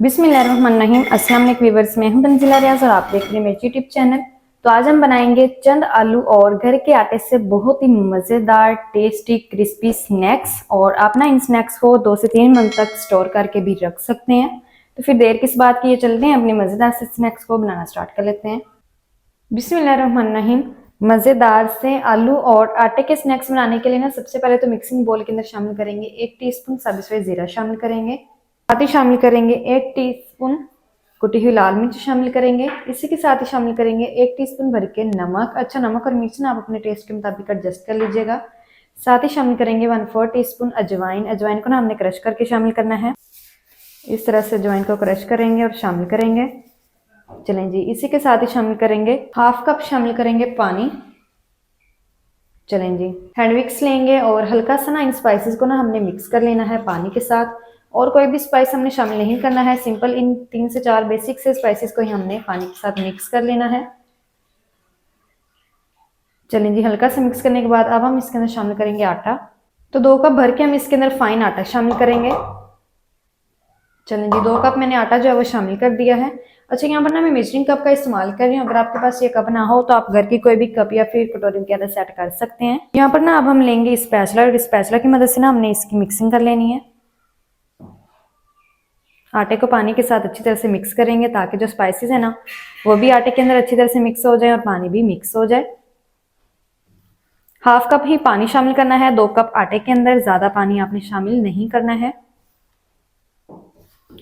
बिस्मिल्लाहिर्रहमानिर्रहीम। अस्सलाम वालेकुम व्यूअर्स, मैं हूं तंजीला रियाज और आप देख रहे हैं मेरे यूट्यूब चैनल। तो आज हम बनाएंगे चंद आलू और घर के आटे से बहुत ही मज़ेदार टेस्टी क्रिस्पी स्नैक्स। और आप ना इन स्नैक्स को 2 से 3 मंथ तक स्टोर करके भी रख सकते हैं। तो फिर देर किस बात की, ये चलते हैं अपने मज़ेदार से स्नैक्स को बनाना स्टार्ट कर लेते हैं। बिस्मिल्लाहिर्रहमानिर्रहीम। मज़ेदार से आलू और आटे के स्नैक्स बनाने के लिए ना सबसे पहले तो मिक्सिंग बोल के अंदर शामिल करेंगे 1 टीस्पून साबुत सफ़ेद ज़ीरा शामिल करेंगे, साथ ही शामिल करेंगे 1 टीस्पून कुटी हुई लाल मिर्च शामिल करेंगे। इसी के साथ ही शामिल करेंगे 1 टीस्पून भर के नमक। अच्छा, नमक और मिर्च ना आप अपने टेस्ट के मुताबिक एडजस्ट कर लीजिएगा। साथ ही शामिल करेंगे 1/4 टीस्पून अजवाइन। अजवाइन को ना हमने क्रश करके शामिल करना है। इस तरह से अजवाइन को क्रश करेंगे और शामिल करेंगे। चलें जी, इसी के साथ ही शामिल करेंगे 1/2 कप शामिल करेंगे पानी। चलें जी, हैंड विक्स लेंगे और हल्का सा ना इन स्पाइसेस को ना हमने मिक्स कर लेना है पानी के साथ। और कोई भी स्पाइस हमने शामिल नहीं करना है, सिंपल इन 3 से 4 बेसिक से स्पाइसेस को ही हमने पानी के साथ मिक्स कर लेना है। चलें जी, हल्का सा मिक्स करने के बाद अब हम इसके अंदर शामिल करेंगे आटा। तो 2 कप भर के हम इसके अंदर फाइन आटा शामिल करेंगे। चलें जी, 2 कप मैंने आटा जो है वो शामिल कर दिया है। अच्छा, यहाँ पर ना मैं मेजरिंग कप का इस्तेमाल कर रही हूँ। अगर आपके पास ये कप ना हो तो आप घर की कोई भी कप या फिर कटोरी के अंदर सेट कर सकते हैं। यहाँ पर ना अब हम लेंगे स्पैचुला और स्पैचुला की मदद से ना हमने इसकी मिक्सिंग कर लेनी है। आटे को पानी के साथ अच्छी तरह से मिक्स करेंगे ताकि जो स्पाइसेस है ना वो भी आटे के अंदर अच्छी तरह से मिक्स हो जाए और पानी भी मिक्स हो जाए। 1/2 कप ही पानी शामिल करना है 2 कप आटे के अंदर, ज्यादा पानी आपने शामिल नहीं करना है।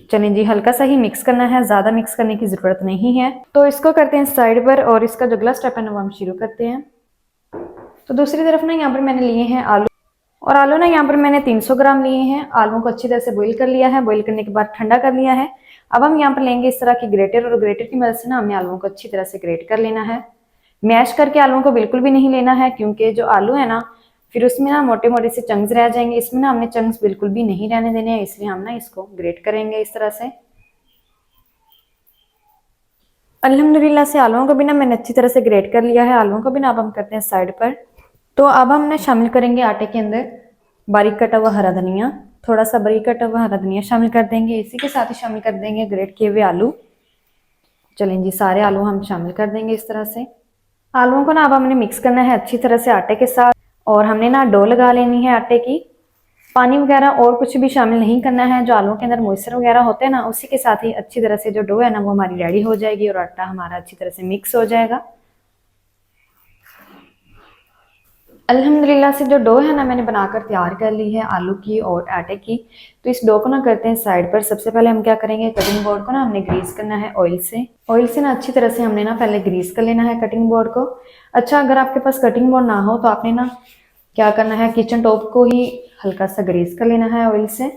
चलें जी, हल्का सा ही मिक्स करना है, ज्यादा मिक्स करने की जरूरत नहीं है। तो इसको करते हैं साइड पर और इसका जो अगला स्टेप है ना वो हम शुरू करते हैं। तो दूसरी तरफ ना यहाँ पर मैंने लिए हैं आलू, और आलू ना यहाँ पर मैंने 300 ग्राम लिए हैं। आलू को अच्छी तरह से बॉईल कर लिया है, बॉईल करने के बाद ठंडा कर लिया है। अब हम यहाँ पर लेंगे इस तरह की ग्रेटर, और ग्रेटर की मदद से ना हमें आलूओं को अच्छी तरह से ग्रेट कर लेना है। मैश करके आलूओं को बिल्कुल भी नहीं लेना है, क्योंकि जो आलू है ना फिर उसमें ना मोटे मोटे से चंक्स रह जाएंगे। इसमें ना हमने चंक्स बिल्कुल भी नहीं रहने देने हैं, इसलिए हम ना इसको ग्रेट करेंगे इस तरह से। अल्हम्दुलिल्लाह से आलूओं को भी ना मैंने अच्छी तरह से ग्रेट कर लिया है। आलूओं को भी ना अब हम करते हैं साइड पर। तो अब हम ना शामिल करेंगे आटे के अंदर बारीक कटा हुआ हरा धनिया, थोड़ा सा बारीक कटा हुआ हरा धनिया शामिल कर देंगे। इसी के साथ ही शामिल कर देंगे ग्रेट किए हुए आलू। चलें जी, सारे आलू हम शामिल कर देंगे इस तरह से। आलूओं को ना अब हमने मिक्स करना है अच्छी तरह से आटे के साथ, और हमने ना डो लगा लेनी है आटे की। पानी वगैरह और कुछ भी शामिल नहीं करना है। जो आलूओं के अंदर मॉइस्चर वगैरह होते हैं ना उसी के साथ ही अच्छी तरह से जो डो है ना वो हमारी रेडी हो जाएगी और आटा हमारा अच्छी तरह से मिक्स हो जाएगा। अल्हम्दुलिल्लाह से जो डो है ना मैंने बनाकर तैयार कर ली है आलू की और आटे की। तो इस डो को ना करते हैं साइड पर। सबसे पहले हम क्या करेंगे, कटिंग बोर्ड को ना हमने ग्रीस करना है ऑयल से। ऑयल से ना अच्छी तरह से हमने ना पहले ग्रीस कर लेना है कटिंग बोर्ड को। अच्छा, अगर आपके पास कटिंग बोर्ड ना हो तो आपने ना क्या करना है, किचन टॉप को ही हल्का सा ग्रीस कर लेना है ऑयल से।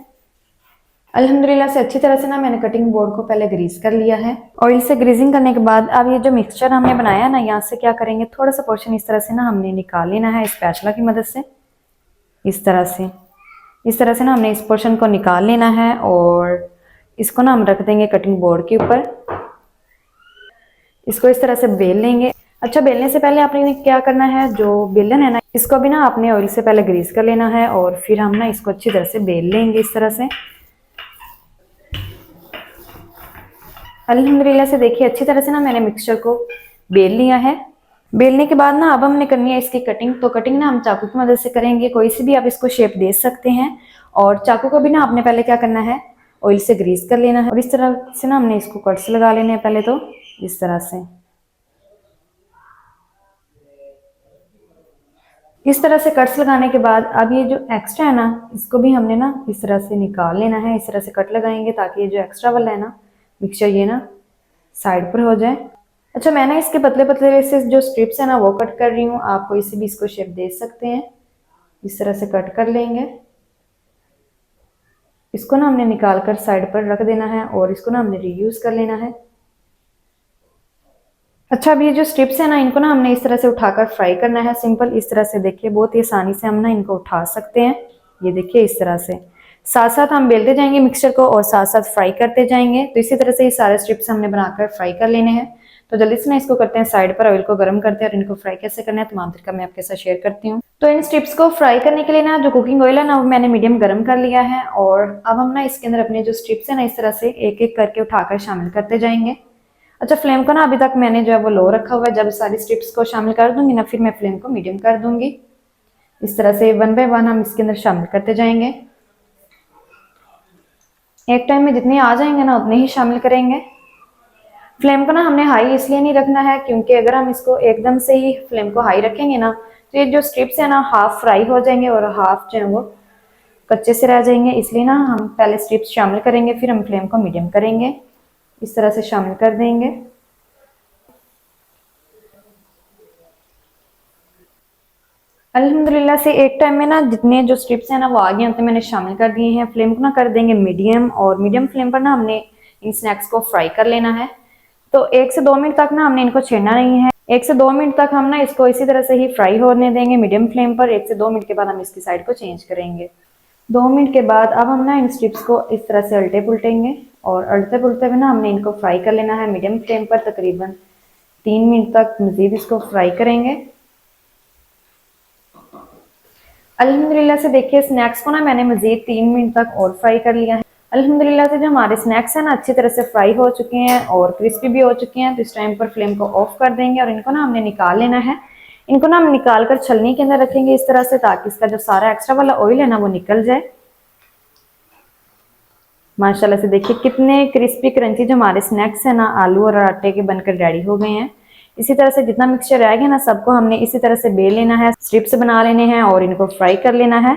अल्हम्दुलिल्लाह से अच्छी तरह से ना मैंने कटिंग बोर्ड को पहले ग्रीस कर लिया है। ऑयल से ग्रीसिंग करने के बाद अब ये जो मिक्सचर हमने बनाया ना यहाँ से क्या करेंगे, थोड़ा सा पोर्शन इस तरह से ना हमने निकाल लेना है स्पैचुला की मदद से। इस तरह से ना हमने इस पोर्शन को निकाल लेना है और इसको ना हम रख देंगे कटिंग बोर्ड के ऊपर। इसको इस तरह से बेल लेंगे। अच्छा, बेलने से पहले आपने क्या करना है, जो बेलन है ना इसको भी ना आपने ऑयल से पहले ग्रीस कर लेना है और फिर हम ना इसको अच्छी तरह से बेल लेंगे इस तरह से। अल्हम्दुलिल्लाह से देखिए अच्छी तरह से ना मैंने मिक्सचर को बेल लिया है। बेलने के बाद ना अब हमने करनी है इसकी कटिंग। तो कटिंग ना हम चाकू की मदद से करेंगे, कोई सी भी आप इसको शेप दे सकते हैं। और चाकू को भी ना आपने पहले क्या करना है, ऑयल से ग्रीस कर लेना है और इस तरह से ना हमने इसको कट्स लगा लेने हैं पहले तो इस तरह से। इस तरह से कट्स लगाने के बाद अब ये जो एक्स्ट्रा है ना इसको भी हमने ना इस तरह से निकाल लेना है। इस तरह से कट लगाएंगे ताकि ये जो एक्स्ट्रा वाला है ना मिक्सचर ये ना साइड पर हो जाए। अच्छा, मैं ना इसके पतले पतले से जो स्ट्रिप्स है ना वो कट कर रही हूँ। आप कोई सी भी इसको शेप दे सकते हैं। इस तरह से कट कर लेंगे। इसको ना हमने निकाल कर साइड पर रख देना है और इसको ना हमने रीयूज कर लेना है। अच्छा, अब ये जो स्ट्रिप्स है ना इनको ना हमने इस तरह से उठाकर फ्राई करना है। सिंपल इस तरह से देखिए, बहुत ही आसानी से हम ना इनको उठा सकते हैं। ये देखिए इस तरह से साथ साथ हम बेलते जाएंगे मिक्सचर को और साथ साथ फ्राई करते जाएंगे। तो इसी तरह से ये सारे स्ट्रिप्स हमने बनाकर फ्राई कर लेने हैं। तो जल्दी से ना इसको करते हैं साइड पर, ऑयल को गर्म करते हैं और इनको फ्राई कैसे करना है तमाम तरीका मैं आपके साथ शेयर करती हूँ। तो इन स्ट्रिप्स को फ्राई करने के लिए ना जो कुकिंग ऑयल है ना वो मैंने मीडियम गर्म कर लिया है, और अब हम ना इसके अंदर अपने जो स्ट्रिप्स है ना इस तरह से एक एक करके उठाकर शामिल करते जाएंगे। अच्छा, फ्लेम को ना अभी तक मैंने जो है वो लो रखा हुआ है। जब सारी स्ट्रिप्स को शामिल कर दूंगी ना फिर मैं फ्लेम को मीडियम कर दूंगी। इस तरह से वन बाय वन हम इसके अंदर शामिल करते जाएंगे। एक टाइम में जितने आ जाएंगे ना उतने ही शामिल करेंगे। फ्लेम को ना हमने हाई इसलिए नहीं रखना है क्योंकि अगर हम इसको एकदम से ही फ्लेम को हाई रखेंगे ना तो ये जो स्ट्रिप्स है ना हाफ फ्राई हो जाएंगे और हाफ जो है वो कच्चे से रह जाएंगे। इसलिए ना हम पहले स्ट्रिप्स शामिल करेंगे, फिर हम फ्लेम को मीडियम करेंगे। इस तरह से शामिल कर देंगे। अल्हम्दुलिल्लाह से एक टाइम में ना जितने जो स्ट्रिप्स हैं ना वो आगे होते मैंने शामिल कर दिए हैं। फ्लेम को ना कर देंगे मीडियम, और मीडियम फ्लेम पर ना हमने इन स्नैक्स को फ्राई कर लेना है। तो 1 से 2 मिनट तक ना हमने इनको छेड़ना नहीं है। 1 से 2 मिनट तक हम ना इसको इसी तरह से ही फ्राई होने देंगे मीडियम फ्लेम पर। 1 से 2 मिनट के बाद हम इसकी साइड को चेंज करेंगे। 2 मिनट के बाद अब हम ना इन स्ट्रिप्स को इस तरह से उल्टे पुलटेंगे, और उल्टे पुलटे हुए ना हमने इनको फ्राई कर लेना है मीडियम फ्लेम पर। तकरीबन 3 मिनट तक मजीद इसको फ्राई करेंगे। अल्हम्दुलिल्लाह से देखिए स्नैक्स को ना मैंने मजीद 3 मिनट तक और फ्राई कर लिया है। अल्हम्दुलिल्लाह से जो हमारे स्नैक्स हैं ना अच्छी तरह से फ्राई हो चुके हैं और क्रिस्पी भी हो चुके हैं। तो इस टाइम पर फ्लेम को ऑफ कर देंगे और इनको ना हमने निकाल लेना है। इनको ना हम निकाल कर छलनी के अंदर रखेंगे इस तरह से, ताकि इसका जो सारा एक्स्ट्रा वाला ऑयल है ना वो निकल जाए। माशाल्लाह से देखिए कितने क्रिस्पी क्रंची जो हमारे स्नैक्स है ना आलू और आटे के बनकर रेडी हो गए हैं। इसी तरह से जितना मिक्सचर रह गया ना सबको हमने इसी तरह से बेल लेना है, स्ट्रिप्स बना लेने हैं और इनको फ्राई कर लेना है।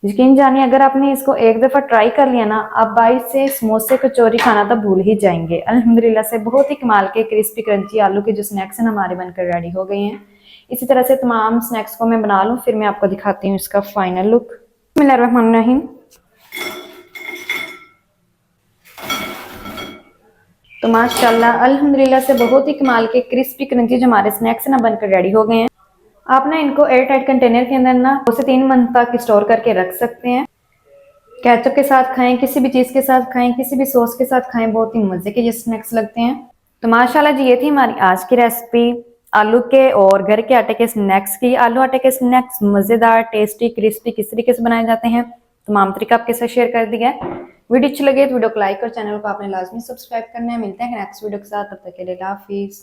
यकीन जानिए अगर आपने इसको एक दफा ट्राई कर लिया ना आप बाहर से समोसे कचौरी खाना तो भूल ही जाएंगे। अल्हम्दुलिल्लाह से बहुत ही कमाल के क्रिस्पी क्रंची आलू के जो स्नैक्स हैं हमारे बनकर रेडी हो गए हैं। इसी तरह से तमाम स्नैक्स को मैं बना लूँ फिर मैं आपको दिखाती हूँ इसका फाइनल लुक। बिस्मिल्लाहिर्रहमानिर्रहीम। तो माशाल्लाह अल्हम्दुलिल्लाह से बहुत ही कमाल के क्रिस्पी क्रंची जो हमारे स्नैक्स ना बनकर रेडी हो गए हैं। आप ना इनको एयर टाइट कंटेनर के अंदर ना 2 से 3 मंथ तक स्टोर करके रख सकते हैं। केचप के साथ खाएं, किसी भी चीज़ के साथ खाएं, किसी भी सॉस के साथ खाएं, बहुत ही मज़े के ये स्नैक्स लगते हैं। तो माशाल्लाह जी ये थी हमारी आज की रेसिपी आलू के और घर के आटे के स्नैक्स की। आलू आटे के स्नैक्स मज़ेदार, टेस्टी, क्रिस्पी किस तरीके से बनाए जाते हैं तमाम तरीका आपके साथ शेयर कर दिया है। वीडियो अच्छी लगे तो वीडियो को लाइक और चैनल को आपने लाजमी सब्सक्राइब करना है। मिलते हैं नेक्स्ट वीडियो के साथ, तब तक के लिए अल्लाह हाफिज़।